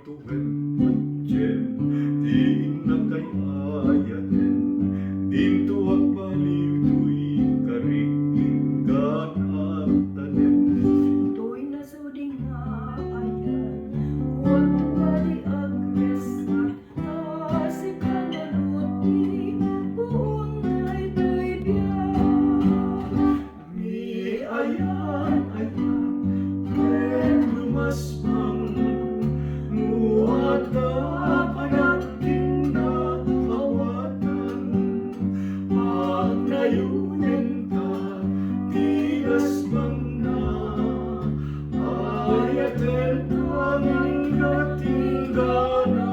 tuwen matjem di nakayayaten dito ang baliw tuy karinggan at tanem Tuy nasuding nga ayan huwag nga di agresat kasi kanaluti buong na ito'y biyak ni ayan ken lumasmang nuata panating na awatan magnayunen ka tigas bang na ayaten kaming katinggana.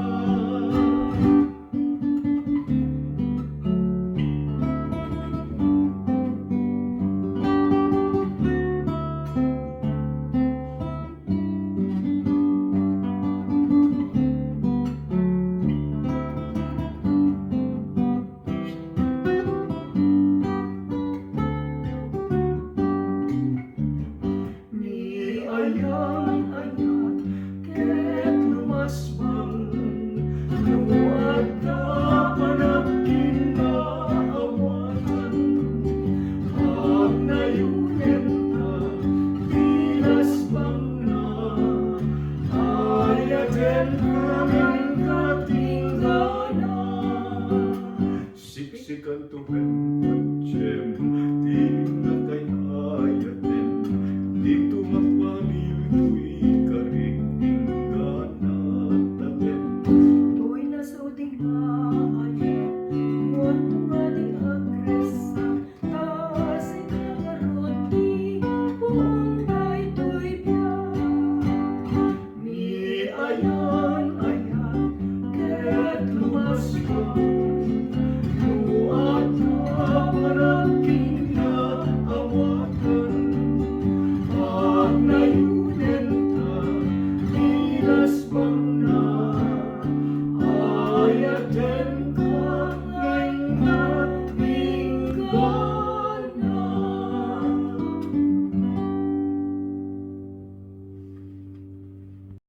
Ayan, ket lumasmang nuwag ka panagkin na awakan magnayunen ka tilas bang na ayaten kaming katinggana siksikan tuwen matjem di nakayayaten dito mapaliw tuy karinggan at tanem Tuy nasuding nga ayan huwag nga di agresat kasi kanaluti buong na ito'y biyak ni ayan ket lumasmang